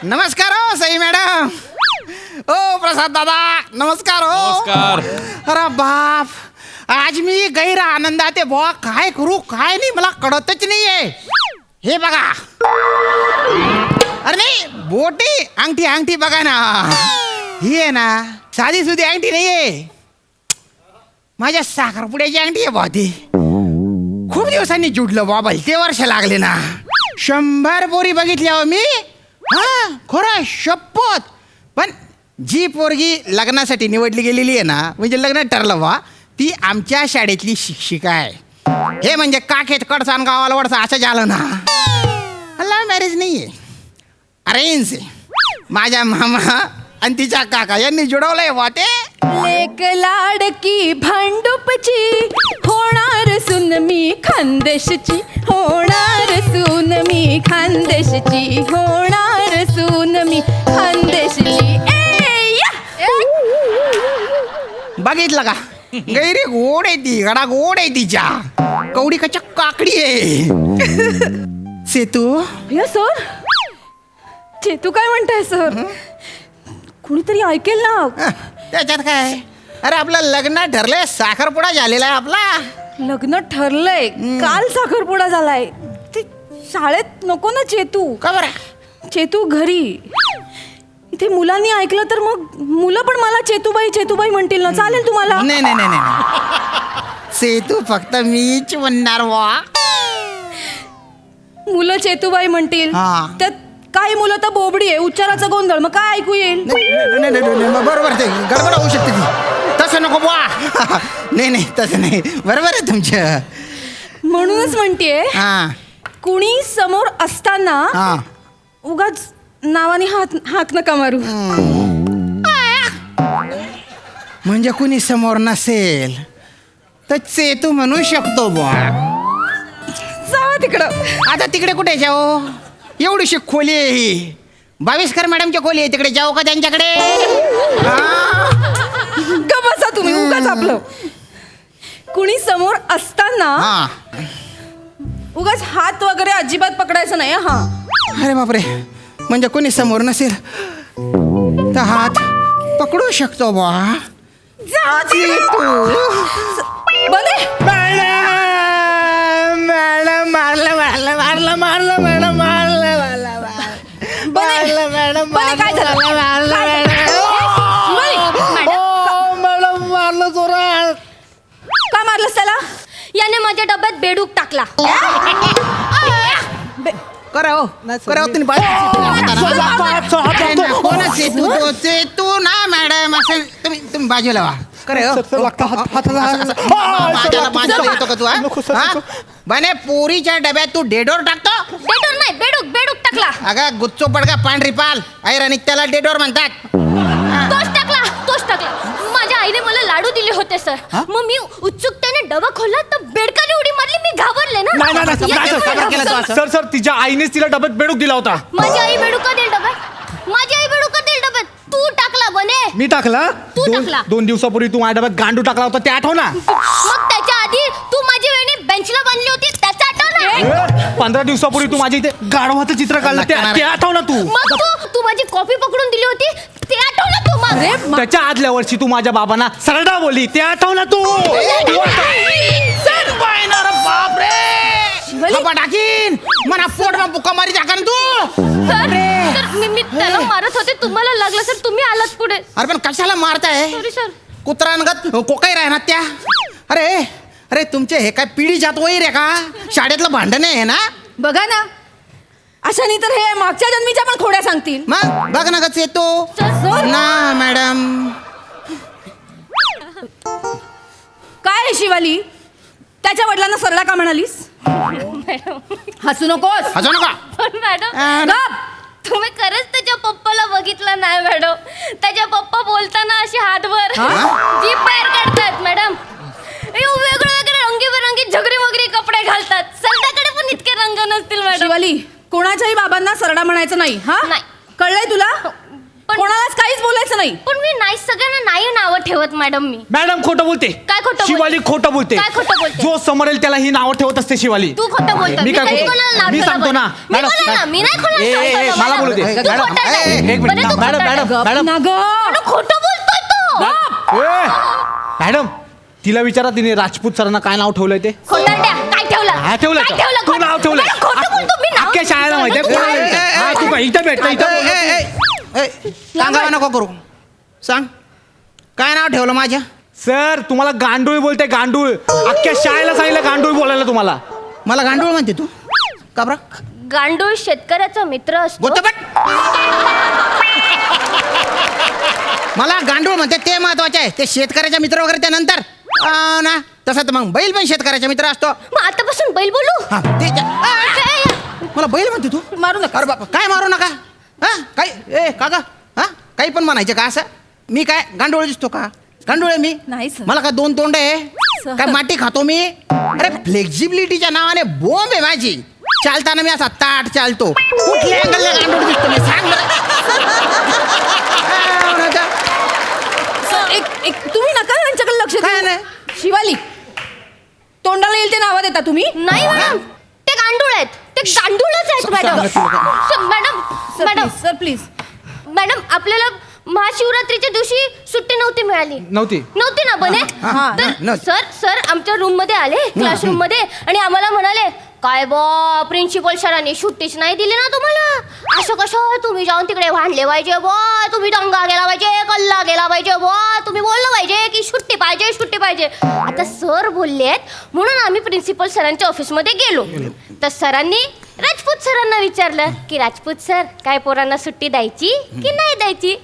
नमस्कार हो सई मॅडम. ओ प्रसाद दादा नमस्कार हो. नमस्कार. अरे बाप, आज मी गैर आनंदात आहे बुवा. काय करू काय नाही मला कळतच नाहीये. हे बघा, अरे नाही बोटी अंगठी अंगठी बघा ना. ही आहे ना साधी सुधी अंगठी नाहीये, माझ्या साखरपुड्याची अंगठी आहे बुवा ती. खूप दिवसांनी जुडलं बुवा, भलते वर्ष लागले ना. 100 पोरी बघितल्या हो मी. हा खरं शपथ. पण जी पोरगी लग्नासाठी निवडली गेलेली आहे ना, म्हणजे लग्न ठरलं बा, ती आमच्या शाळेतली शिक्षिका आहे. हे म्हणजे काखेत कडसान गावाला वडसा असं झालं ना. लव्ह मॅरेज नाहीये, अरेंज आहे. माझ्या मामा आणि तिच्या काका यांनी जुडवलंय बा ते. लेक लाडकी भांडुपची होणार सून मी खानदेशची, होणार सून मी खानदेशची, होणार सून मी खानदेशची. बघितलं का, गैरी गोड आहे ती, गडा गोड आहे तिच्या. कवडी कच्या काकडी आहे. सेतू या सर, चेतू काय म्हणताय सर? कुणीतरी ऐकेल ना. त्याच्यात काय. अरे आपलं लग्न ठरलंय, साखरपुडा झालेला आहे आपला. लग्न ठरलंय, काल साखरपुडा झालाय. ते शाळेत नको ना चेतू. का बरं? चेतू घरी. इथे मुलांनी ऐकलं तर मग मुलं पण मला चेतूबाई चेतूबाई म्हणतील ना. चालेल तुम्हाला? नाही नाही नाही नाही, सेतू फक्त मीच म्हणणार वा. मुलं चेतूबाई म्हणतील. हा. त्यात काही मुलं तर बोबडी आहे, उच्चाराचा गोंधळ, मग काय ऐकू येईल? बरोबर, ते गडबड होऊ शकते ती. तसं नको वा. नाही नाही तसं नाही, बरोबर आहे तुमचं. म्हणूनच म्हणतेय, हा कुणी समोर असताना हा. उगाच नावाने हाक नका मारू. म्हणजे कुणी समोर नसेल तर सेतू म्हणू शकतो बुवा. जावा तिकडं. आता तिकडे कुठे जाऊ? एवढीशी खोली आहे ही. 22 मॅडमची खोली आहे, तिकडे जाऊ का त्यांच्याकडे? ग बसा तुम्ही, उगाच आपलं. कुणी समोर असताना हा. उगाच हात वगैरे अजिबात पकडायचं नाही. हा. अरे बापरे, म्हणजे कोणी समोर नसेल तर हात पकडू शकतो बा. बने मॅडम मारलं मारलं मारलं मारलं मॅडम मारलं मारलं मारलं मॅडम बने, काय झालं? मारलं काय झालं? मॅडम मारलं जोरात. का मारलंस त्याला? याने माझ्या डब्यात बेडूक टाकला. करा हो, करा हो तुम्ही. तू ना मॅडम असं तुम्ही बाजूला वा. बने पोरीच्या डब्यात तू डेडोर टाकतो? डेडोर नाही, बेडूक बेडूक टाकला. अगं गुच्चो पडगा पांढरी पाल ऐरानिक त्याला डेडोर म्हणतात. तोच टाकला. माझ्या आईने मला लाडू दिले होते सर. मग मी उत्सुकतेने डबा खोलला तर बेडकाने उडी मारली. मी घाबरले ना. सर तिच्या आईनेच तिला डब्यात बेडूक दिला होता. माझी आई बेडूक का देईल डब्यात? माझी आई बेडूक का देईल डब्यात? तू टाकला बने. मी टाकला? तू टाकला. 2 दिवसापूर्वी तू माझ्या डब्यात गांडू टाकला होता, ते आठव ना? मग त्याच्या आधी तू माझी वेणी बेंचला बांधली होती, त्याचा आठव ना? 15 दिवसापूर्वी तू माझ्या इथे गाढवाचं चित्र काढलं, ते आठव ना तू? मग तू माझी कॉफी पकडून दिली होती, ते आठव ना तू? मग त्याच्या आदल्या वर्षी तू माझ्या बाबांना सरडा बोली, ते आठव ना तू? टाकीन मला पोट मग बुका मारी टाका तू. मी त्याला मारत होते, तुम्हाला लागलं सर, तुम्ही आलात पुढे. अरे पण कशाला मारताय? Sorry sir. कुत्रानगत कोकाई राहणार त्या. अरे अरे तुमचे हे काय पिढी जात वैर आहे का? शाळेतलं भांडण आहे ना. बघा ना, अशाने तर हे मागच्या जन्मीच्या पण खोड्या सांगतील. मग बघ ना, कच येतो ना मॅडम. काय आहे शिवाली, त्याच्या वडिलांना सरला का म्हणालीस? हसू नकोस. हसू नका. पण मॅडम, तुम्ही खरंच त्याच्या पप्पाला बघितलं नाही मॅडम? त्याच्या पप्पा बोलताना अशी हातभर जीभ बाहेर काढतात मॅडम. वेगळे वेगळे रंगीबेरंगी झगरी मगरी कपडे घालतात. सरदाकडे पण इतके रंग नसतील मॅडम. शिवाली, कोणाच्याही बाबांना सरडा म्हणायचं नाही. हा, नाही. कळलंय तुला? कोणालाच काहीच बोलायचं नाही. पण मी नाही, सगळ्यांना नाही नावं ठेवत मॅडम मी. मॅडम खोटं बोलते. काय खोटं बोलते? शिवाली खोटं बोलते. काय खोटं बोलते? जो समोर येईल त्याला ही नावं ठेवत असते शिवाली. तू खोटं बोलतो. मी काय कधी खोटं? कोणाला नाव मी ठेवलं सांगतो बरं? ना. मी मॅडम, बोलले ना, मी नाही कोणाला ए, नाव ए, ठेवलं. मला बोलू दे. तू मॅडम, खोटं आहे. एक मिनिट. बरं, तू मॅडम, खोटं आहे. मॅडम, गप मॅडम. ना ग. अरे, खोटं बोलतोय तो. ए, मॅडम तिला विचारा तिने राजपूत सरांना काय नाव ठेवलंय ते. खोटारड्या, काय ठेवलं? हा ठेवलं काय ठेवलं? तू नाव ठेवलंय. मॅडम, खोटं बोलतो मी नाव. अख्ख्या शाळेला माहितीये. मॅडम, कोणाला काय- विचार? हा, तू काय इथं भेटता इथं. सांगा नको करू. सांग काय नाव ठेवलं माझ्या? सर तुम्हाला गांडूळ बोलते, गांडूळ. अख्ख्या शाळेला सांगितलं गांडूळ बोलायला तुम्हाला. मला गांडूळ म्हणते तू का बरं? गांडूळ शेतकऱ्याचा मित्र असतो. गोतबट मला गांडूळ म्हणते ते महत्वाचे आहे. ते शेतकऱ्याचा मित्र वगैरे त्यानंतर ना. तसं तर मग बैल पण शेतकऱ्याचा मित्र असतो. मग आतापासून बैल बोलू. हा ते मला बैल म्हणते तू. मारू नका. अरे बाबा काय मारू नका. हा काय ए काका हा काही पण म्हणायचं का असं? मी काय गांडूळ दिसतो का? गांडूळ आहे मी. नाही सर. मला काय दोन तोंड आहे? सर. काय माती खातो मी? अरे फ्लेक्झिबिलिटीच्या नावाने बोंब आहे माझी. चालताना मी असा ताट चालतो. कुठल्या अँगलला गांडूळ दिसतो मी सांग बरं. काय म्हणायचं? सर, एक तुम्ही नका यांच्याकडे लक्ष काय देऊ. नाही. शिवाली, तोंडाला येईल ते नावं देता तुम्ही. नाही मॅडम, ते गांडूळ आहेत. ते गांडूळच आहेत madam. Madam, sir madam, please, sir please. Madam, आपल्याला महाशिवरात्रीच्या दिवशी सुट्टी नव्हती मिळाली. नव्हती ना बने? हा, तर नव्हती. सर आमच्या रूम मध्ये आले, क्लासरूम मध्ये, आणि आम्हाला म्हणाले, काय बा प्रिन्सिपल सरांनी सुट्टीच नाही दिली ना तुम्हाला. असं कसं? तुम्ही जाऊन तिकडे भांडले पाहिजे बा, तुम्ही दंगा गेला पाहिजे, कल्ला गेला पाहिजे बा, तुम्ही बोललं पाहिजे की सुट्टी पाहिजे, सुट्टी पाहिजे. आता सर बोललेत म्हणून आम्ही प्रिन्सिपल सरांच्या ऑफिसमध्ये गेलो. तर सरांनी राजपूत सरांना विचारलं की राजपूत सर काय पोरांना सुट्टी द्यायची की नाही द्यायची.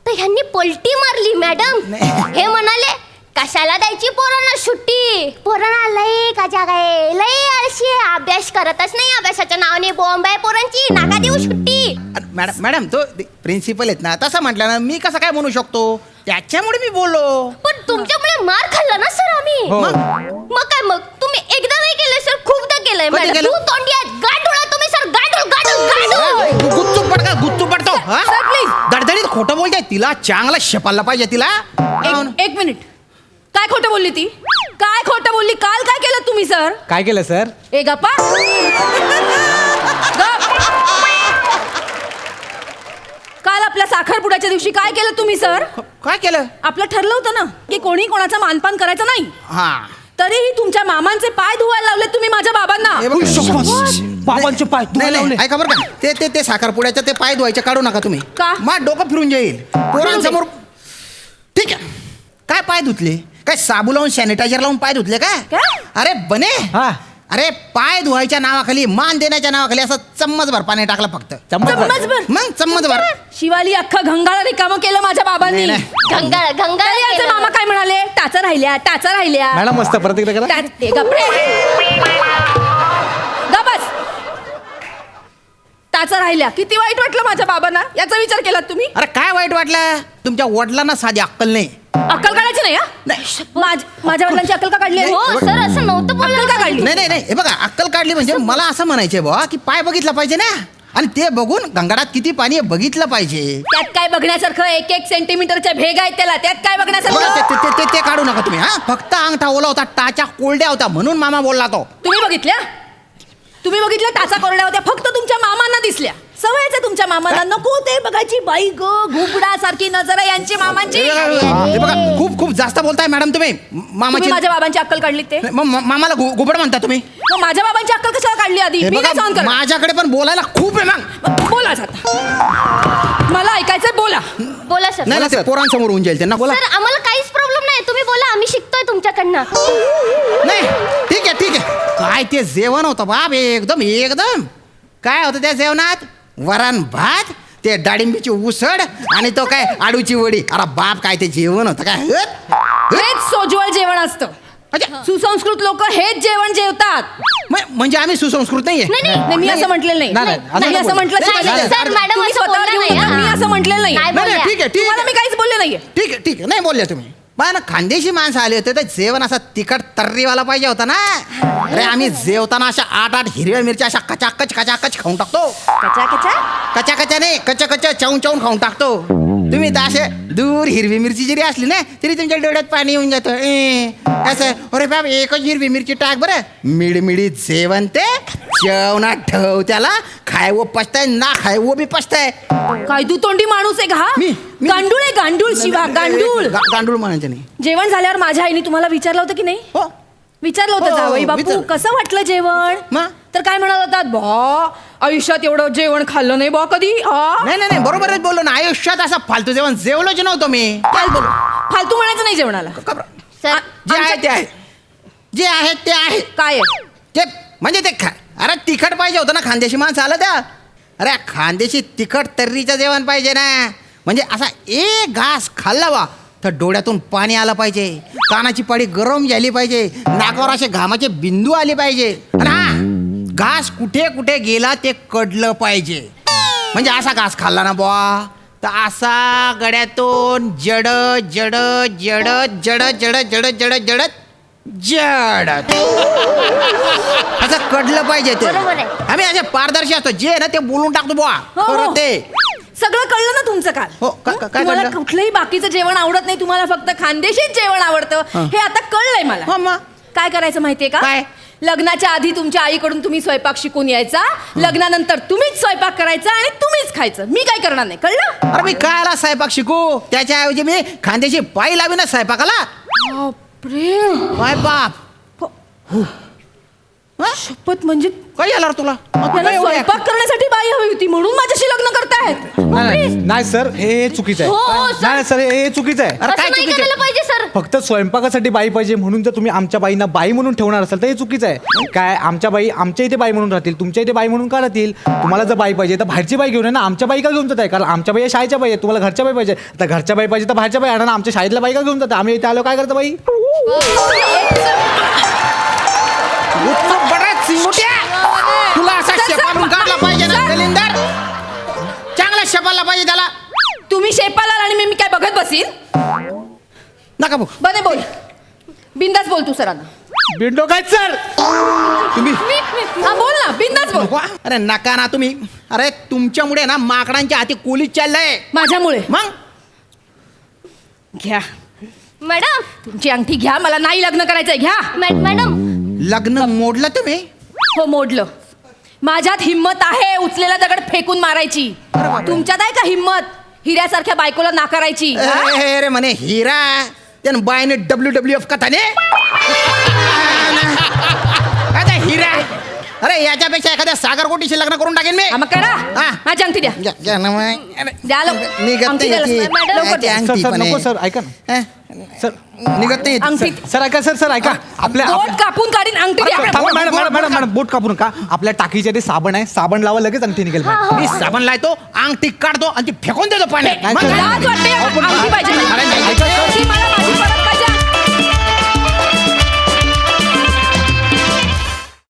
तर ह्यांनी पलटी मारली मॅडम. हे म्हणाले, कशाला द्यायची पोरांना सुट्टी? पोरांना लय काजा काय, लय आळशी आहे, अभ्यास करतच नाही, अभ्यासाच्या नावाने बॉम्ब आहे पोरांची, नाका देऊ सुट्टी. मॅडम मॅडम तो प्रिन्सिपल आहेत ना. तसं म्हटलं ना मी कसं काय म्हणू शकतो? त्याच्यामुळे मी बोललो. पण तुमच्यामुळे मार खाल्ला ना सर आम्ही. हो. मग काय? मग तुम्ही एकदा नाही केलंय सर, खूपदा केलंय. कधी मॅडम केलं? तू तोंडी आहेत, गांडूळ आहे तुम्ही सर, गांडूळ गांडूळ गांडूळ. गुच्चू पडका गुच्चू पडतो. हा? Sir, please. दडदडीत खोटं बोलते. तिला चांगला शेपाला पाहिजे तिला. एक मिनिट. काय खोटं बोलली ती? काय खोटं बोलली? काल काय केलं तुम्ही सर? काय केलं सर? ए गप्पा. गप. काल आपल्या साखरपुड्याच्या दिवशी काय केलं तुम्ही सर? काय केलं? आपलं ठरलं होतं ना की कोणी कोणाचा मानपान करायचं नाही. हा तरीही तुमच्या मामांचे पाय धुवायला लावले तुम्ही माझ्या बाबांना. हे बघ, बाबांचे पाय नाही लावले. नाही ऐका बरं का. ते साखरपुड्याचं ते पाय धुवायचे काढू नका तुम्ही. का? मा डोकं फिरून जाईल पोरांसमोर. ठीक आहे. काय पाय धुतले? काय साबू लावून सॅनिटायझर लावून पाय धुतले का? काय? अरे बने. हा. अरे पाय धुवायच्या नावाखाली, मान देण्याच्या नावाखाली असं चम्मचभर पाणी टाकलं फक्त. चम्मचभर? मग चम्मचभर. शिवाली अख्खा घंगाळा रिकामं केलं माझ्या बाबांनी. नाही, घंगाळ घंगाळ तरी आमचे केलं. मामा काय म्हणाले? टाचा राहिल्या, टाचा राहिल्या. मॅडम मस्त परत एकदा करा. ए, गप रे. गप बस. टाचा राहिल्या. किती वाईट वाटलं माझ्या बाबांना. याचा विचार केलात तुम्ही? अरे काय वाईट वाटलं? तुमच्या वडिलांना साधी अक्कल नाही. अक्कल काढायची नाही. नाही माझ्या वडिलांची अक्कल का काढली? हो सर, असं नव्हतं अक्कल का बोललं. काढली? नाही नाही हे बघा अक्कल काढली म्हणजे मला असं म्हणायचंय बुवा की पाय बघितला पाहिजे ना. आणि ते बघून गंगाडात किती पाणी आहे बघितलं पाहिजे. त्यात काय बघण्यासारखं? 1-1 सेंटीमीटरच्या भेग आहेत त्याला. त्यात काय बघा, बघण्यासारखं? ते काढू नका तुम्ही. हा फक्त अंगठा ओला होता, टाच्या कोरड्या होता म्हणून मामा बोलला तो. तुम्ही बघितल्या? तुम्ही बघितल्या? टाचा कोरड्या होत्या. फक्त तुमच्या मामांना दिसल्या. सवयच आहे तुमच्या मामांना. नको ते बघायची. बाई ग, घुबडा सारखी नजर आहे यांची मामांची. हे बघा खूप खूप जास्त बोलताय मॅडम तुम्ही. तुम्ही मामाची माझ्या बाबांची अक्कल काढली ते? मामाला घुबड म्हणता तुम्ही? मग माझ्या बाबांची अक्कल कशाला काढली आधी? हे मी बघा नाही सहन करत. माझ्याकडे पण बोलायला खूप आहे मग. बोला आता. मला ऐकायचंय, बोला. बोला सर. नाही ते पोरांसमोर होऊन जाईल त्यांना. बोला. सर आम्हाला काहीच प्रॉब्लेम नाही, तुम्ही बोला, आम्ही शिकतोय तुमच्याकडनं. नाही ठीक आहे ठीक आहे. काय ते जेवण होतं बाप एकदम एकदम. काय होतं त्या जेवणात? वरण भात, ते डाळिंबीची उसळ आणि तो काय आडूची वडी. अरे बाप काय ते जेवण होतं काय? हेच सोज्वळ जेवण असतं. अच्छा. सुसंस्कृत लोक हेच जेवण जेवतात. म्हणजे आम्ही सुसंस्कृत नाहीये. नाही, मी असं म्हटलेलं नाही. नाही, मी असं म्हटलं नाही, नाही. नाही, सर, मॅडम तुम्ही असं स्वतःवर बोलल्या घेऊन नाही, नका. हा. मी असं म्हटलेलं नाही. नाही नाही, ठीक आहे ठीक तुम्हाला आहे मी काहीच बोलले नाहीये. ठीक आहे ठीक आहे. नाही बोलल्या तुम्ही. पण खानदेशी माणसं आले होते तर जेवण असा तिखट तर्रीवाला पाहिजे होता ना. अरे आम्ही जेवताना अशा 8-8 हिरव्या मिरच्या अशा कचाकच कचाकच खाऊन टाकतो. कचा कचा कचा कचा नाही, कच कच चावून चावून खाऊन टाकतो. तुम्ही तर असे दूर हिरवी मिरची जरी असली ना तरी तुमच्या डोळ्यात पाणी येऊन जातं असं. अरे बाप एकच हिरवी मिरची टाक बरं, मिडमिडीत जेवण ते जेवणात ठेव त्याला, खाय वो पचताय ना खाय वो बी पचताय. काय तू तोंडी माणूस आहे का हा? मी- गांडूळ आहे, गांडूळ शिवा, गांडूळ. गांडूळ म्हणायचं नाही. जेवण झाल्यावर माझ्या आईने तुम्हाला विचारलं होतं की नाही? हो विचारलं होतं हो, जावई बापू विचारलं. कसं वाटलं जेवण? मग? तर काय म्हणाल होतात, बा आयुष्यात एवढं जेवण खाल्लं नाही बा कधी. नाही नाही नाही बरोबरच बोललो ना, आयुष्यात असं फालतू जेवण जेवलोच नव्हतो मी. फालतू म्हणायचं नाही जेवणाला. सर जे आहे ते आहे, जे आहे ते आहे. काय आहे? ते म्हणजे ते अरे तिखट पाहिजे होतं ना, खानदेशी माणसं आलं त्या. अरे खानदेशी तिखट तर्रीचं जेवण पाहिजे ना, म्हणजे असा एक घास खाल्ला वा तर डोळ्यातून पाणी आलं पाहिजे, कानाची पाडी गरम झाली पाहिजे, नाकावर असे घामाचे बिंदू आले पाहिजे, आणि हा घास कुठे कुठे गेला ते कळलं पाहिजे. म्हणजे असा घास खाल्ला ना बुवा तर असा गड्यातून जड जड जड जड जड जड जड जडत जड असं कडलं पाहिजे ते. बरोबर आहे. आम्ही असे पारदर्शी असतो, जे आहे ना ते बोलून टाकतो बुवा. हो, हो. खरं ते सगळं कळलं ना तुमचं काल. हो, काय तुम्हाला कळलं? कुठलंही बाकीचं जेवण आवडत नाही, तुम्हाला फक्त खानदेशीच जेवण आवडतं हे आता कळलंय मला. हो मग. काय करायचं माहितीये का? काय? लग्नाच्या आधी तुमच्या आईकडून तुम्ही स्वयंपाक शिकून यायचा, लग्नानंतर तुम्हीच स्वयंपाक करायचा आणि तुम्हीच खायचं. मी काय करणार नाही, कळलं? अरे मी कायला स्वयंपाक शिकू, त्याच्याऐवजी मी खानदेशी बाई लावी ना स्वयंपाकाला. बापरे, बाय बाप हा? शपथ, म्हणजे काय झालं रे तुला? आपल्याला काय एवढं स्वयंपाक करण्यासाठी बाई हवी होती म्हणून माझ्याशी लग्न करतायत. नाही सर, हे चुकीचं आहे. हो, हो, सर. नाही सर, हे चुकीचं आहे. अरे काय असं नाही चुकीचं करायला पाहिजे सर. फक्त स्वयंपाकासाठी बाई पाहिजे म्हणून जर तुम्ही आमच्या बाईंना बाई म्हणून ठेवणार असाल तर हे चुकीचं आहे. काय आमच्या बाई आमच्या इथे बाई म्हणून राहतील, तुमच्या इथे बाई म्हणून का राहतील? तुम्हाला जर बाई पाहिजे तर बाहेरची बाई घेऊन या ना, आमच्या बाई का घेऊन जात आहे? कारण आमच्या बाई शाळेच्या बाई आहे, तुम्हाला घरच्या बाई पाहिजे तर घरच्या बाई पाहिजे तर बाहेरच्या बाई आणा ना. आमच्या शाळेतल्या बाई का घेऊन जातात? आम्ही इथे आलो काय करतो बाई? उत्तम बडाच सिंगुट्या. तुला असा शेपालून काढला पाहिजे ना दलिंदर, चांगला शेपाला पाहिजे त्याला. तुम्ही शेपाला आणि मी काय बघत बसीन? नका भाऊ बने बोल, बिंदास बोल तू सरांना. बिंडो काय सर? तुम्ही हा बोल ना, बिंदास बोल. अरे नका ना तुम्ही. अरे तुमच्यामुळे ना माकडांच्या हाती कोलीच चाललंय. माझ्यामुळे मग घ्या मॅडम तुमची अंगठी घ्या, मला नाही लग्न करायचंय. घ्या. मॅडम लग्न मोडलं तुम्ही? हो मोडलं. माझ्यात हिम्मत आहे उचलेला दगड फेकून मारायची. तुमच्यात आहे का हिम्मत हिऱ्यासारख्या बायकोला नाकारायची? अरे म्हणे हिरा त्यानं बायने WWF कथाने आता हिरा. अरे याच्यापेक्षा एखाद्या सागरकोटीशी लग्न करून टाकेन मी. मग करा. हा. माझी अंगठी द्या. द्या लवकर. निघत अंगठी द्या नाही लवकर. लवकर द्या. सर सर नको सर, ऐका ना सर. निघत नाही अंगठी सर ऐका सर ऐका. आपल्या बोट कापून काढीन, अंगठी द्या. थांबा, मॅडम मॅडम मॅडम मॅडम बोट कापू नका. आपल्या टाकीच्या ते साबण आहे, साबण लावा लगेच अंगठी निघेल. मी साबण लायतो, अंगठी काढतो आणि ती फेकून देतो पाण्यात. नाही, मग सर. काय? लाज वाटते, अंगठी पाहिजे मला.